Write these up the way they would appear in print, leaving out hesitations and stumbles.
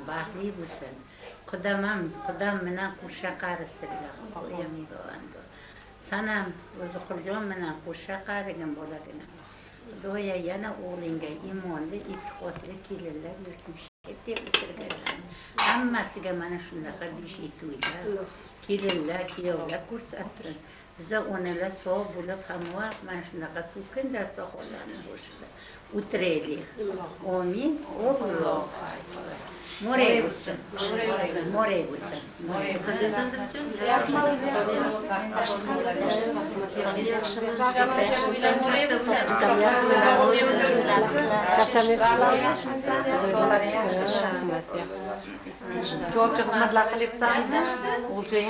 Baxtli bo'lsin. Qudam bilan qo'shsha qarisinglar. Sanam o'zi Qurjon bilan qo'shsha qarigin bolagina. Xudoya yana o'g'lingga iymonli, e'tiqodli kelinlar bersin. Deb o'tirganlar. Hammasiga mana shunaqa besh to'ylar, kelinlar, kuyovlar ko'rsatsin. Biza onalar sog' bo'lib hamma mana shunaqa to'kin dasturxonlarni boshida o'tiraylik. Amin. Alloh. More bo'lsin. More bo'lsin. Çok hizmetler kılıpsanız, olacağın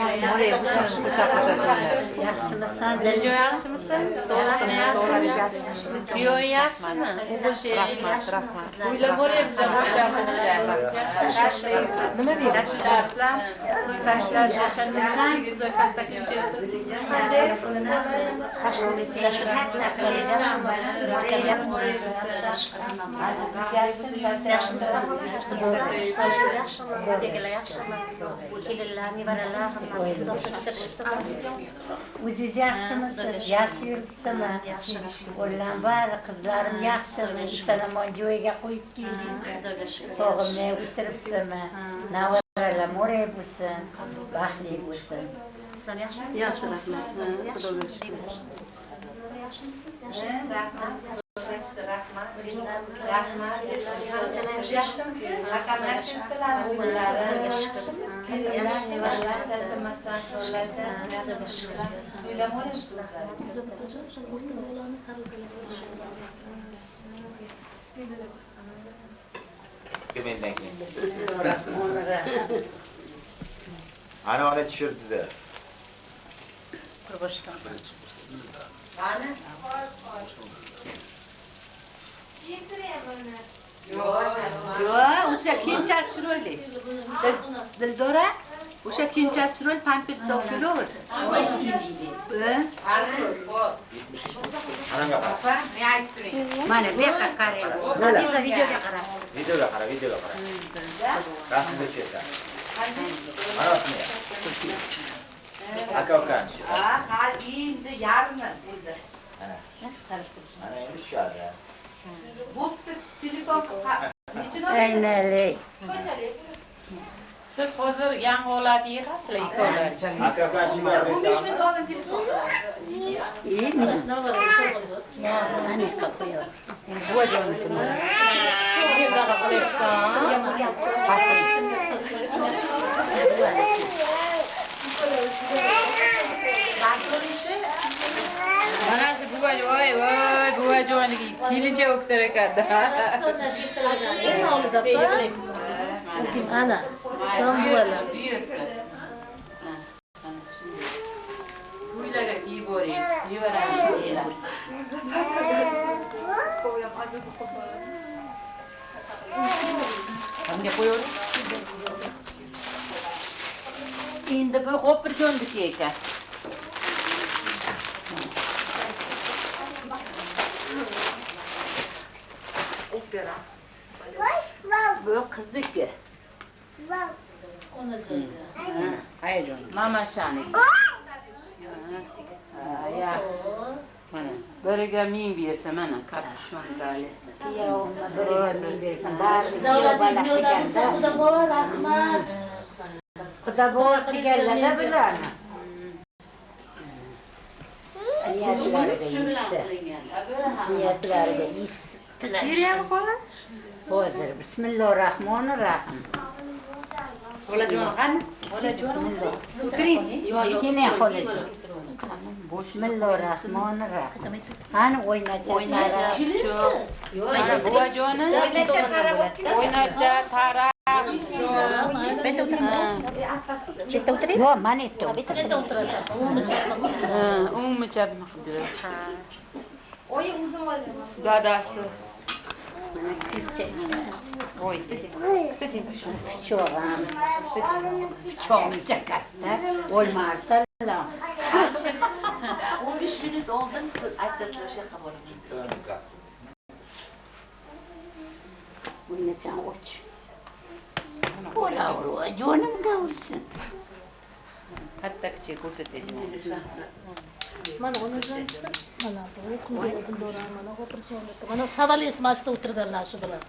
yaxşımısan, Neco yaxşımısan, Soğan yaxşımısan, Yo yaxşımı, Rahmat. Uyla buraya bize boş yapmışlar. Nima deydi? Taşlar, yaşamısan, O'zingiz yaxshimisiz? Yaxshi yuribsizmi? O'g'illar bari qizlarim yaxshimi? Salomon joyiga qo'yib keldingiz. Sog'inmay o'tiribsizmi? Navaralar mo'ray bo'lsin, baxtli bo'lsin. Sen yaxshimisiz? Yaxshi, Ana ona tushirdi-da. Qurboshdan. Ana? Yo'q, o'sha kiyimchasi chiroyli. Dildora, o'sha kiyimchasi chiroyli, pampers topshiraver. Ananga qara. Mana bu yoqqa qarang. Aziza videoga qara. Videoga qara. Rasmga tushirsa. Marosmi. Aka-ukan. Ha, endi yarmi o'zi. Ana endi tushadi. Bo'pti, telefon Aynalik. Siz hozir yangi holat yig'asizlar ikkovlar. Aka-ukan chiqarib 15 minut oldin telefon. Ana qo'yib. Mana shu buvajonligi kelincha o'ktar ekanda. Ana, jon buvalar. Uylarga kiyib boring, yuvaramiz. Hamga qo'yaver. Endi bu xo'pirjonniki ekan. Bu qizniki. Haydi. Mama shaniki. Yaxshi. Mana biriga men bersa mana kapshongali. Xudo boy qilganlar bularni. Niyatlariga Beraymi qo'li? hozir bismillahir rohmanir rohim. Xolajon qani? Xolajon. O'tiring. Yine xolajon. Bismillahirrahmanirrahim. Hani o'ynacha. Mana buvajoni o'ynacha, taraq. Yo, mana etti. O'ngmi chapmi qildi. Dadasi. Oy. Pichog'am. Pichog'im chakatta. O'lmartala. 15 minut oldin aytasizlar o'sha yoqqa borib ketdi. O'ynachan och. O'lavru, jonimga ursin. Katta kichik ko'rsataylik. Mana onajonisi, mana bu kunga Dora mana o'tirishmoqda. Mana sadali smachda o'tirganlar shu bilan.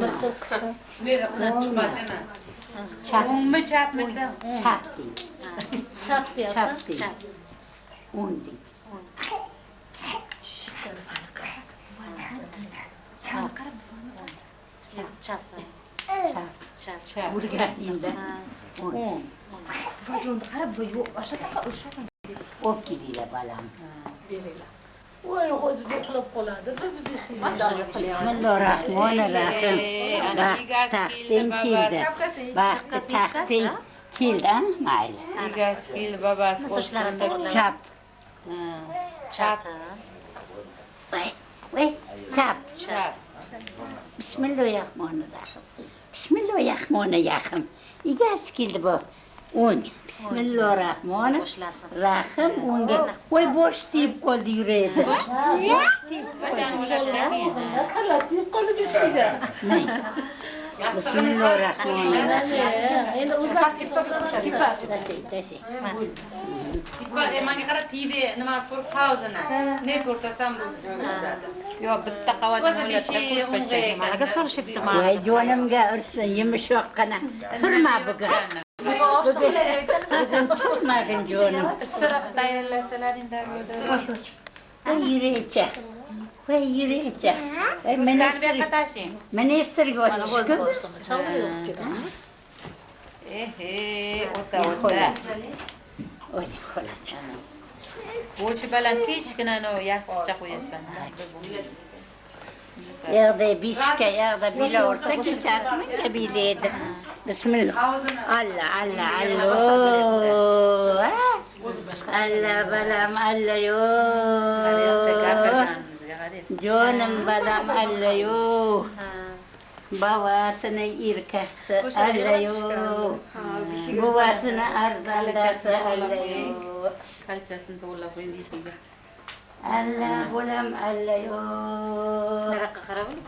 Bir qilsa. Shunday qilib chiqmasana. O'ngmi chapmi? Chapdi. Chapdi. Chapdi. Undi. Chap. Urganingda. Vajonni qarab bu yo'q, o'sha taqa o'sha. O'kilila balam. Beringlar. Voy, o'zi bo'qlab qoladi. Bismillahirrahmanirrahim. Taxting keldi. Baxti taxting keldi, mayli. Egasi keldi, babasi qo'shsanda. Chap. Chap. Voy, chap. Chap. Bismillahirrahmanirrahim. Bismillahirrahmanirrahim. Egasi keldi bu. O'ng. Bismillahirrahmanirrahim. O'ngga. Voy, bosh tiyib qoldi yuraydi. Qachon bo'ladi? Kallasi qolib ishida. Bismillahirrahmanirrahim. Endi o'zlari Tashay. Bak menga qarab TV nimasi ko'rib pauzani. Ne ko'rsam bu joylarda. Yo, bitta qavat mo'latda ko'rpacha. Managa solishibdi Voy, jonimga ursin, yumshoqqina. Turma bugun. Bugun turmagin jonim. Isiriq tayyorlasalaring daryoda. Voy, yuraycha. Voy, yuraycha. Voy, Ministrga tashing. ministerga o'tishku. O'ta. Voy, xolacha. Bo'chi baland kichkina yassicha qo'yasan. Yerda bishka, yerda bila ursa kechasini bilaydi. Bismillah. Allah. Allah balam, Allah yo. Jonim balam, Allah yo. Babasini irkasi, Allah yo. Buvasini arzandasi, Allah yo. Kalchasini to'g'rilab qo'ying deyishga. Allah bolam, Allah yo.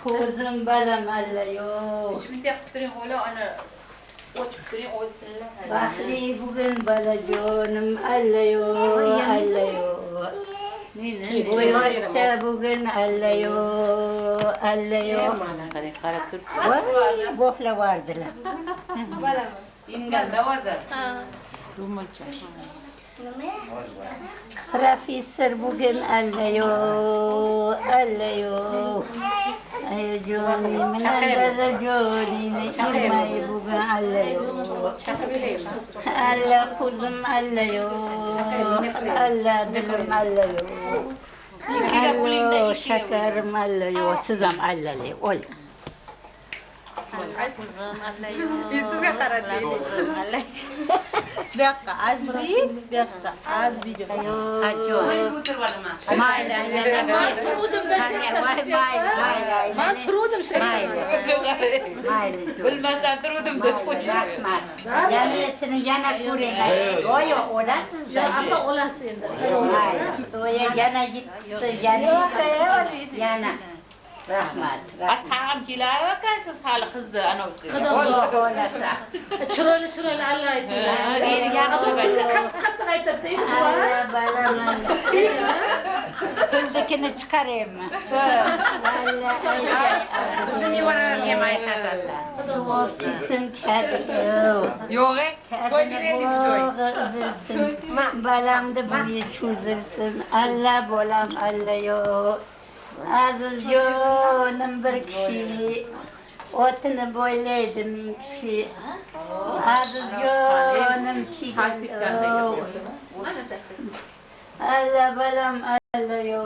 Ko'zim balam, Allah yo. Shunday qilib turing, xola, ana ochib turing, o'ysinlar. Baxtli bugun balajonim, Allah yo. Bo'ycha bugun, Allah yo. Qarab tur. Voy, bo'xlavardilar. Inganda hozir. Ro'molcha. Professor bugun, Allah yo. Ay jonim, nanda jonini irmay bugun, Allah yo. Allah kuzum, Allah yo. Allah dilim, Allah yo. Allah şekerim, Allah yo. Sizam Allah le, ol. Sizga qaradingiz. Bu yoqqa azbi jo'q. Ajo. O'tirib olaman. Mayli, man turuvdim mayli. Bilmasdan turdim deb qo'ydi. Rahmat. Yanasini yana ko'ring. Go'yo olasiz. ata olasi endi. To'ya yana yetsa, yana. Rahmat. Tag'am kelar ekansiz hali qizni anavsi. Olasa. Chiroyli Allah aytdilar. Qattiq aytadi. Allah balaman. Pildikini chiqaraymi? Bizni nevaralarga ham aytasanlar. Sizsin kadi. Yo'q, qo'y beraylik bu joy. Balamni bir cho'zilsin. Allah bolam, Allah yo. Aziz jonim bir kishi, otini bo'ylaydi ming kishi. Azizjonim alla balam alla yo.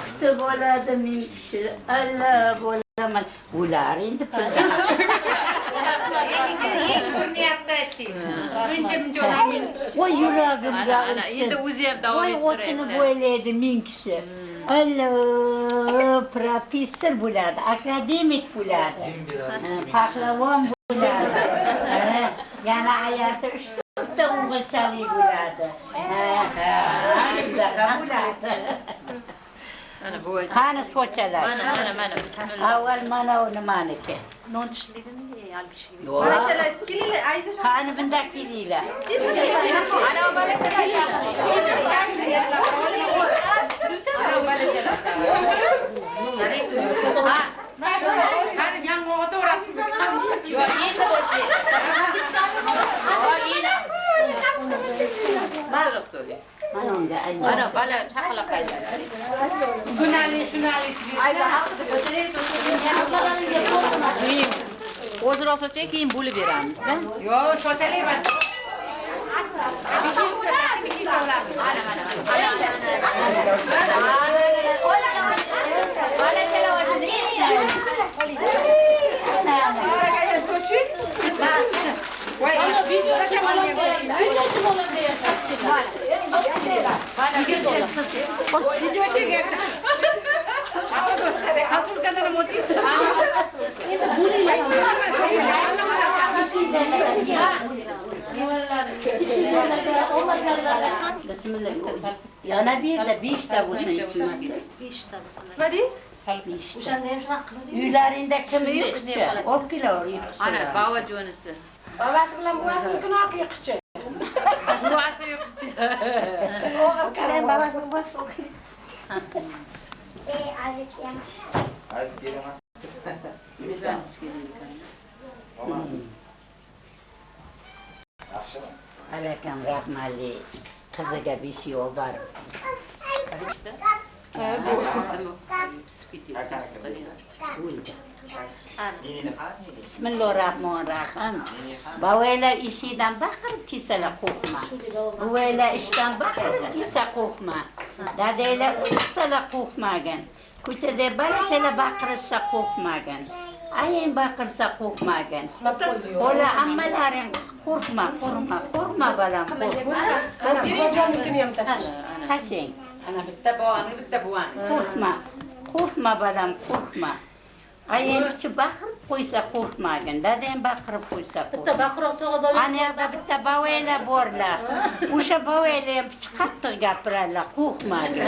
Kutib oladi ming kishi. Alla bo'laman. Ular endi pulga. Eng ko'rniyatda aytdingiz. Buncha odam. Voy yuragimga Ana endi o'zi ham davom voy o'tini ettiradi. bo'ylaydi ming kishi. Alla professor bo'ladi, akademik bo'ladi. Pahlavon bo'ladi. Yana ayasi 3-4 ta o'g'ilchalik bo'ladi. Ana bu Qani sochalar. mana bismillah. Avval mana u nimaniki. Non tishligini albishi. Balachalar kelinglar, ayza. Qani bunda kelinglar. Ana balachalar. Hadi yan moda orası. Yo, endi Nasıl söyleyesiz? Mana unga aynan. Ana bala chaqaloq qayda. Günali şunali. Ayza haqida Keyin o'ziroq sochak keyin bo'lib beramiz. Yo, sochalayman. Bir şey davranın. Bismillah. Yana bir de 5 ta bo'lsin ichmasi. 5 ta bo'lsin. Nima deysiz? O'shanda ham shunaqa qiladi. Uylaringda kim yo'qchi? Olib kelaver. Ana bava jo'nisi. Babası bilan buvasinikini olib yiqichi. Buvasi yo'qchi. O'g'il qarang babasini buvasi o'qiy. Aziz kelaman. Yaxshimi? Alakam rahmatli qiziga 5 yil bor. Bismillahirrahmanirrahim. Bavaylar ishidan baqirib kelsalar qo'rqma. Buvaylar ishdan baqirib kelsa qo'rqma. Dadaylar o'tsalar qo'rqmagin. Ko'chada balachalar baqirsa qo'rqmagin. Ayang baqirsa qo'rqmagin. Bola ammalaring qo'rqma balam. Birinchi ham tashla. Tashing. Ana bitta buvani. Qo'rqma balam, qo'rqma. Ayang kishi baqirib qo'ysa qo'rqmagin. Dadang baqirib qo'ysa Bitta qo'rqma. baqiroq tog'ada Ana yoqda bitta bavaylar borlar. O'sha bavaylar ham qattiq gapiradilar, qo'rqmagin.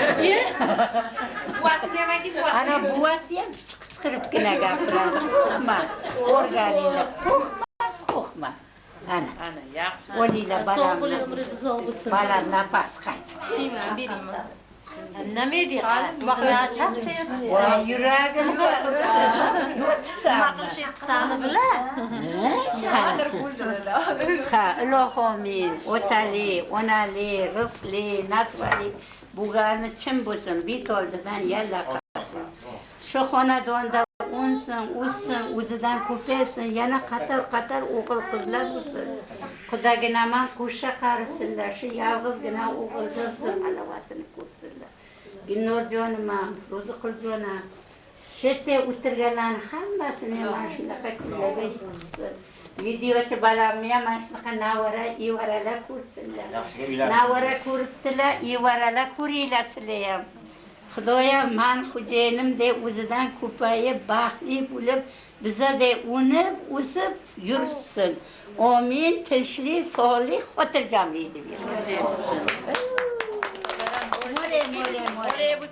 Buvasini ham ayting, buvasi. Ana buvasi ham qichqiribgina gapiradi. Qo'rqma. O'rganinglar. Qo'rqma. Ana yaxshi. o'linglar sog' balam. bo'ling, umringiz uzoq bo'lsin. Balam nafas qayt. Nima deydi? Vaqtlar charchayapti. Voy yuragimga. Sani bilan. Ha, ilohomin, o'tali, onali, rifli, nasvali, bugani kim bo'lsin, bit oldidan yalla qilsin. Shu xonadonda o'nsin, o'ssin, o'zidan ko'paysin, yana qator o'g'il qizlar bo'lsin. Xudoginaman qo'sha qarisinlar, shu yolg'izgina o'g'iljon halovatini ko'rsinlar. Gulnorjonim, Ro'ziquljonim, shu yerda o'tirganlarni hammasini mana shunaqa kunlarga yetsin. Videochi balamni ham mana shunaqa navara, evaralar ko'rsinlar. Navara ko'ribdilar, evaralar ko'ringlar sizlar ham. Xudoyam men xo'jayinimdek o'zidan ko'payib, baxtli bo'lib, bizadek unib, o'sib yursin. Amin. Tinchlik, sog'lik, xotirjamlik deb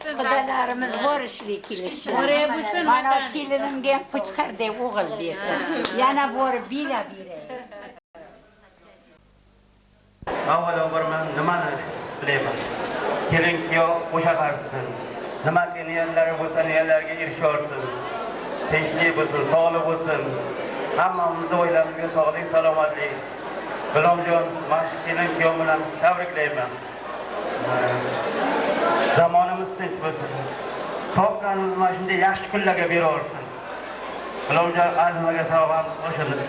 Xudolarimiz borishlik kelishsin. Mana kelinimga ham puchqardek o'g'il bersin. Yana borib bila. Avvalambor men nimani bilaman? Kelin kuyov o'sha qarsin. Nima qilayotganlari bo'lsa, niyalarga erishaversin. Tinchlik bo'lsin, sog'lik bo'lsin. Hammamizni oilamizga sog'lik, salomatlik. Bilomjon, mana shu kelin kuyov bilan tabriklayman. Zamonimiz tinch bo'lsin. Topganimiz mana shunday yaxshi kunlarga beraversin. Bilomjon, arzimaga savobimiz qo'shildi.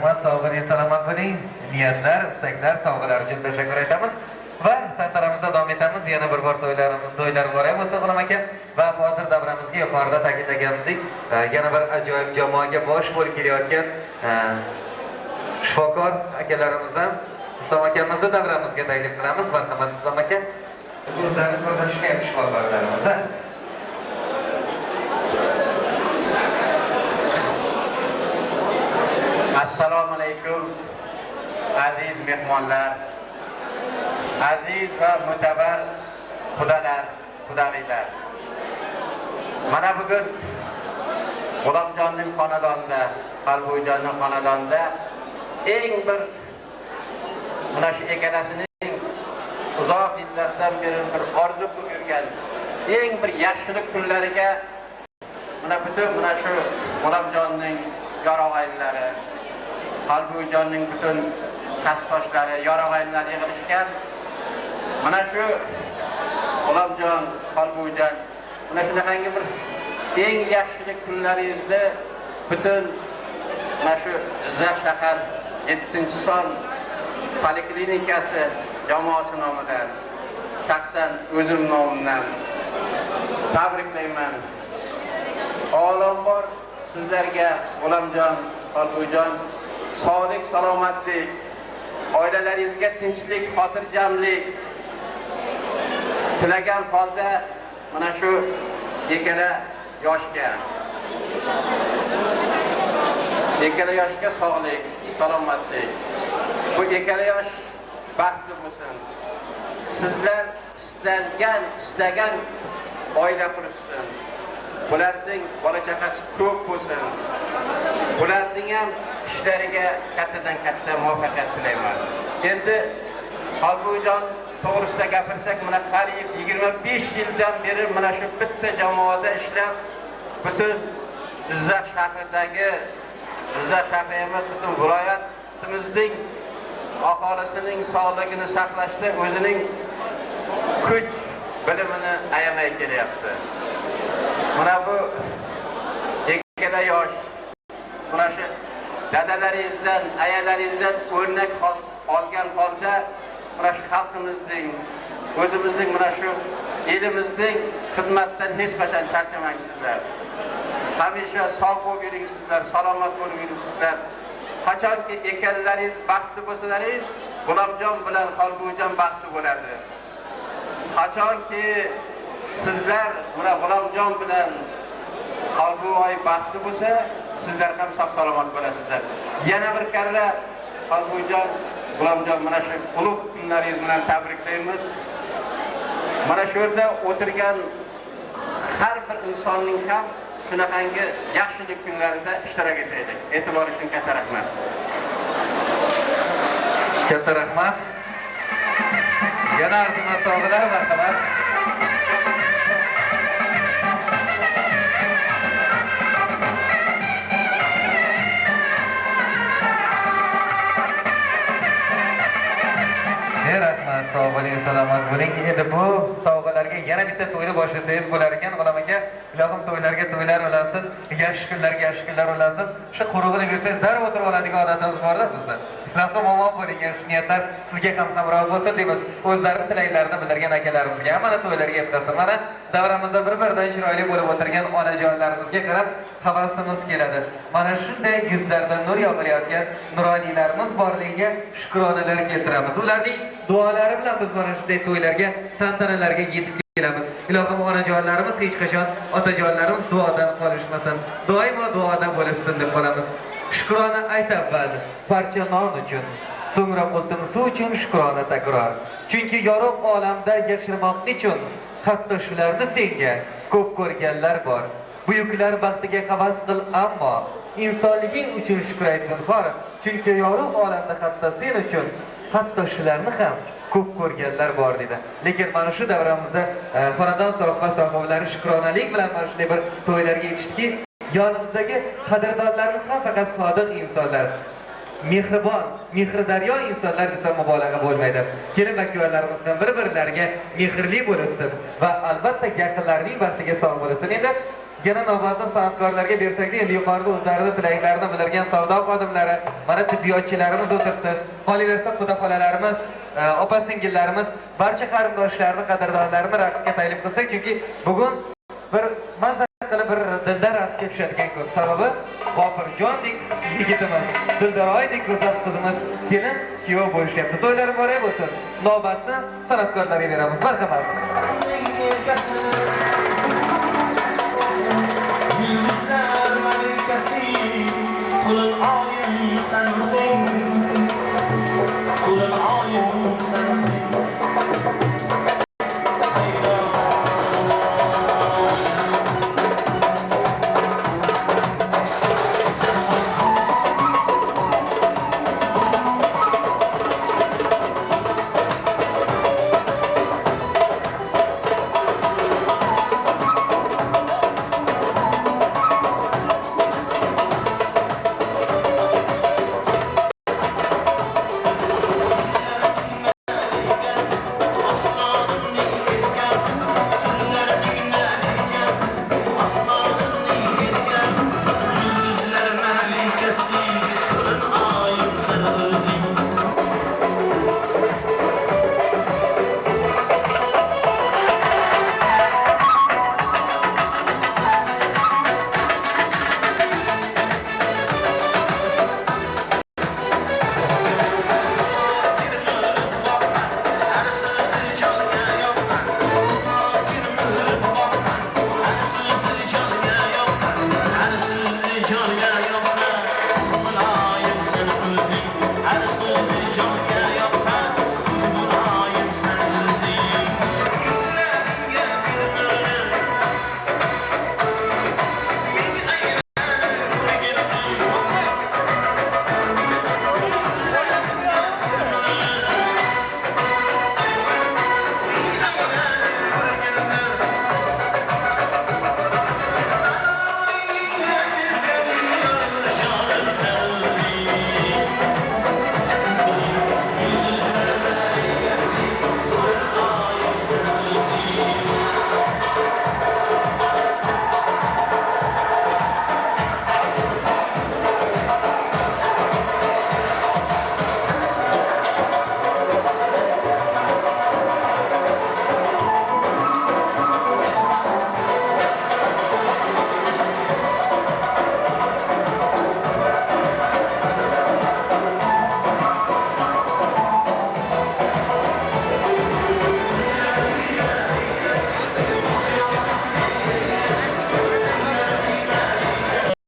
rahmat, sog' bo'ling, salomat bo'ling. Niyatlar, istaklar, sovg'alar uchun tashakkur aytamiz. Va tantanamizda davom etamiz. Yana bir bor to'ylar boray bo'lsa G'ulom aka. Va hozir davramizga yuqorida ta'kidlaganimizdek, yana bir ajoyib jamoaga bosh bo'lib kelayotgan shifokor akalarimizdan Islom akamizni davramizga taklif qilamiz. Marhamat Islom aka. O'zlarini ko'rsatishga ham shifokorlarimiz. Assalomu alaykum aziz mehmonlar, aziz va mutabar xudolar, xudoliklar. Mana bugun G'ulomjonning xonadonida, Qalboyjonning xonadonida eng bir mana shu ekalasining uzoq yillardan beri bir orzu qilib yurgan eng bir yaxshilik kunlariga mana butun mana shu G'ulomjonning yorog'aylari, Qalboyjonning butun kasbdoshlari, yorog'aylari yig'ilishgan. Mana shu G'ulomjon, Qalboyjon, mana shunaqangi bir eng yaxshilik kunlaringizda butun mana shu Jizzax shahar 7-son poliklinikasi jamoasi nomidan, shaxsan o'zim nomimdan tabriklayman. Avvalambor sizlarga G'ulomjon, Qalboyjon sog'lik, salomatlik, oilalaringizga tinchlik, xotirjamlik tilagan holda mana shu ikkala yoshga sog'lik, salomatlik. Bu ikkala yosh baxtli bo'lsin. Sizlar istagan oila qurishsin. Bularning bola chaqasi ko'p bo'lsin. Bularning ham ishlariga kattadan katta muvaffaqiyat tilayman. Endi Qalboyjon to'g'risida gapirsak, mana qariyb 25 yildan beri mana shu bitta jamoada ishlab, butun Jizzax shahridagi, Jizzax shahri emas, butun viloyatimizning aholisining sog'ligini saqlashda o'zining kuch bilimini ayamay kelyapti. Mana bu ikkala yosh mana shu dadalaringizdan, ayalaringizdan o'rnak olgan holda mana shu xalqimizning, o'zimizning mana shu elimizning xizmatdan hech qachon charchamaysizlar. Hamisha sog' bo'lib yuringizlar, salomat bo'lib yuringizlar. Qachonki ekanlaringiz baxtli bo'lsalaringiz, G'ulomjon bilan Qalboyjon baxtli bo'ladi. Qachonki sizlar mana G'ulomjon bilan Qalboy baxtli bo'lsa, sizlar ham sog' salomat bo'lasizlar. Yana bir karra Qalboyjon, G'ulomjon mana shu ulug' kunlaringiz bilan tabriklaymiz. Mana shu yerda o'tirgan har bir insonning ham shunaqangi yaxshilik kunlarida ishtirok etaylik. E'tibor uchun katta rahmat. Katta rahmat. Yana arzimas sovg'alar, marhamat. Rahmat, sog' bo'ling, salomat bo'ling. Endi bu sovg'alarga yana bitta to'yni boshlasangiz bo'lar ekan. G'ulom aka, ilohim to'ylarga to'ylar ulansin, yaxshi kunlar ulansin. Shu qurug'ini bersangiz darrov o'tirib oladigan odatimiz bor-da bizda. Ilohim omon bo'ling, yaxshi niyatlar sizga ham hamroh bo'lsin deymiz. O'zlarining tilaklarini bildirgan akalarimizga mana to'ylarga yetkazsin. Mana davramizda bir-biridan chiroyli bo'lib o'tirgan onajonlarimizga qarab havasimiz keladi. Mana shunday yuzlardan nur yog'ilayotgan nuroniylarimiz borligiga shukronalar keltiramiz. Ularning duolari bilan biz mana shunday to'ylarga, tantanalarga yetib kelamiz. Ilohim onajonlarimiz hech qachon otajonlarimiz duodan qolishmasin. Doimo duoda bo'lsin deb qolamiz. Shukrona aytavval parcha non uchun, so'ngra qultum suv uchun shukrona takror. Chunki yorug' olamda yashirmoq uchun hatto shularni senga ko'p ko'rganlar bor. Buyuklar baxtiga havas qil, ammo insonliging uchun shukr ayt zinhor. Chunki yorug' olamda hatto sen uchun hatto shularni ham ko'p ko'rganlar bor dedi. Lekin mana shu davramizda xonadon sohiblari shukronalik bilan mana shunday bir to'ylarga yetishdiki, yonimizdagi qadrdonlarimiz ham faqat sodiq insonlar, mehribon, mehridaryo insonlar desa mubolag'a bo'lmaydi. Kelin-kuyovlarimiz ham bir-birlariga mehrli bo'lsin va albatta yaqinlarining baxtiga sog' bo'lsin. Endi yana navbatda san'atkorlarga bersak-da, endi yuqorida o'zlarini tilaklarini bildirgan savdo xodimlari, mana tibbiyotchilarimiz o'tiribdi. Qolaversa xudo xolalarimiz, opa-singillarimiz, barcha qarindoshlarni, qadrdonlarini raqsga taklif qilsak, chunki bugun bir mazza qilib bir dildar raqsga tushadigan kun. Sababi G'ofirjondek yigitimiz, Dildaroydek go'zal qizimiz kelin kuyov bo'lishyapti. To'ylar muborak bo'lsin. Navbatni san'atkorlarga beramiz. Marhamat. Yıldızlar malikası, kulun ayın sen